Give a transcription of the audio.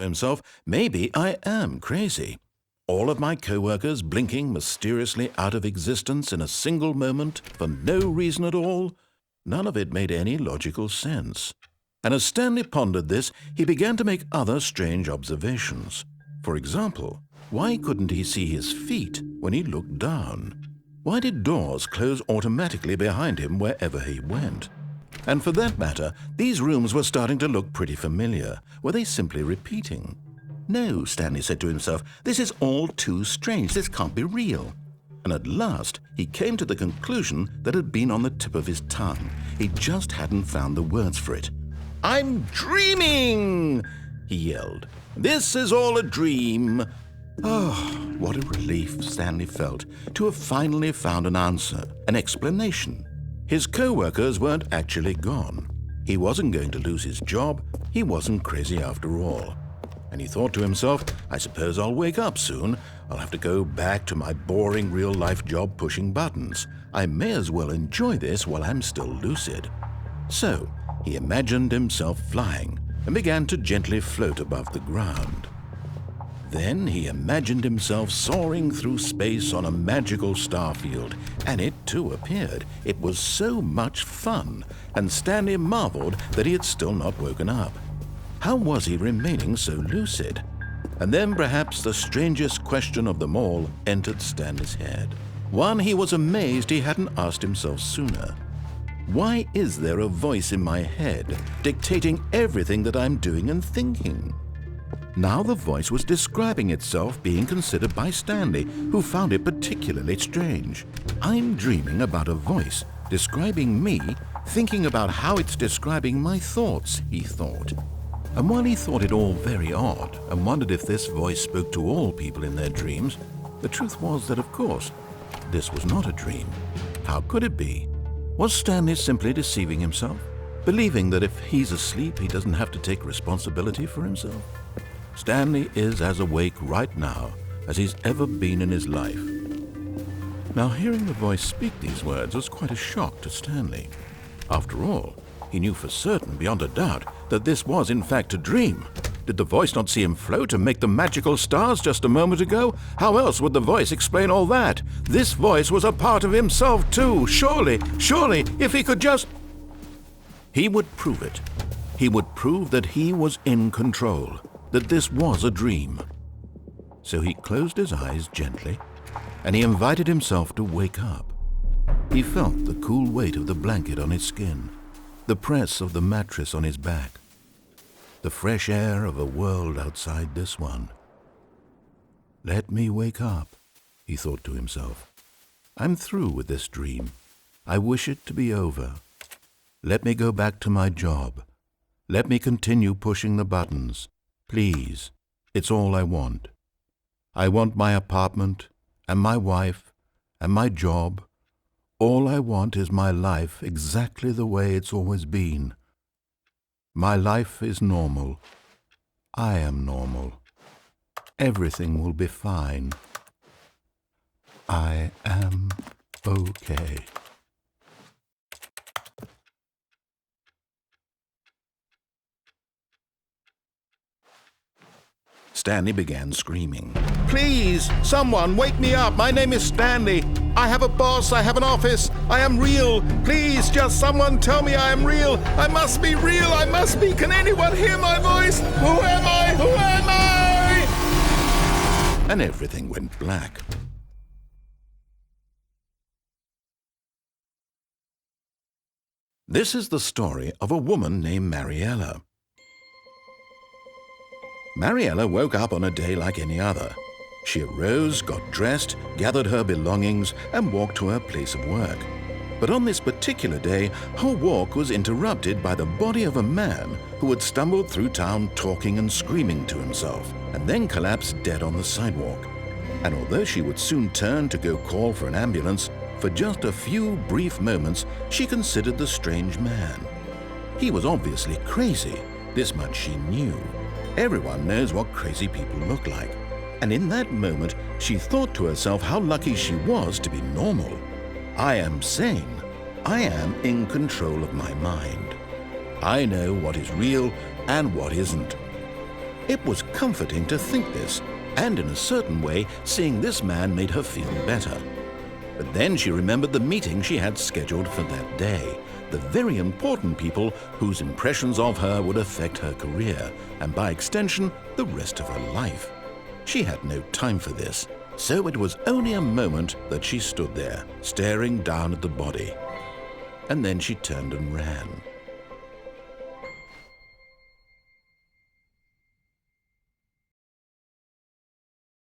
himself, maybe I am crazy. All of my co-workers blinking mysteriously out of existence in a single moment for no reason at all. None of it made any logical sense. And as Stanley pondered this, he began to make other strange observations. For example, why couldn't he see his feet when he looked down? Why did doors close automatically behind him wherever he went? And for that matter, these rooms were starting to look pretty familiar. Were they simply repeating? No, Stanley said to himself, this is all too strange. This can't be real. And at last, he came to the conclusion that had been on the tip of his tongue. He just hadn't found the words for it. "I'm dreaming!" he yelled. "This is all a dream." Oh, what a relief Stanley felt to have finally found an answer, an explanation. His co-workers weren't actually gone. He wasn't going to lose his job. He wasn't crazy after all. And he thought to himself, I suppose I'll wake up soon. I'll have to go back to my boring real-life job pushing buttons. I may as well enjoy this while I'm still lucid. So he imagined himself flying and began to gently float above the ground. Then he imagined himself soaring through space on a magical starfield, and it too appeared. It was so much fun, and Stanley marveled that he had still not woken up. How was he remaining so lucid? And then perhaps the strangest question of them all entered Stanley's head. One he was amazed he hadn't asked himself sooner. Why is there a voice in my head dictating everything that I'm doing and thinking? Now the voice was describing itself being considered by Stanley, who found it particularly strange. I'm dreaming about a voice describing me, thinking about how it's describing my thoughts, he thought. And while he thought it all very odd and wondered if this voice spoke to all people in their dreams, the truth was that, of course, this was not a dream. How could it be? Was Stanley simply deceiving himself, believing that if he's asleep, he doesn't have to take responsibility for himself? Stanley is as awake right now as he's ever been in his life. Now, hearing the voice speak these words was quite a shock to Stanley. After all, he knew for certain, beyond a doubt, that this was in fact a dream. Did the voice not see him float and make the magical stars just a moment ago? How else would the voice explain all that? This voice was a part of himself too. Surely, if he could just... He would prove it. He would prove that he was in control, that this was a dream. So he closed his eyes gently, and he invited himself to wake up. He felt the cool weight of the blanket on his skin, the press of the mattress on his back, the fresh air of a world outside this one. Let me wake up, he thought to himself. I'm through with this dream. I wish it to be over. Let me go back to my job. Let me continue pushing the buttons. Please, it's all I want. I want my apartment and my wife and my job. All I want is my life exactly the way it's always been. My life is normal. I am normal. Everything will be fine. I am okay. Stanley began screaming. Please, someone, wake me up. My name is Stanley. I have a boss. I have an office. I am real. Please, just someone tell me I am real. I must be real. I must be. Can anyone hear my voice? Who am I? Who am I? And everything went black. This is the story of a woman named Mariella. Mariella woke up on a day like any other. She arose, got dressed, gathered her belongings, and walked to her place of work. But on this particular day, her walk was interrupted by the body of a man who had stumbled through town talking and screaming to himself, and then collapsed dead on the sidewalk. And although she would soon turn to go call for an ambulance, for just a few brief moments she considered the strange man. He was obviously crazy, this much she knew. Everyone knows what crazy people look like. And in that moment, she thought to herself how lucky she was to be normal. I am sane. I am in control of my mind. I know what is real and what isn't. It was comforting to think this, and in a certain way, seeing this man made her feel better. But then she remembered the meeting she had scheduled for that day, the very important people whose impressions of her would affect her career, and by extension, the rest of her life. She had no time for this, so it was only a moment that she stood there, staring down at the body. And then she turned and ran.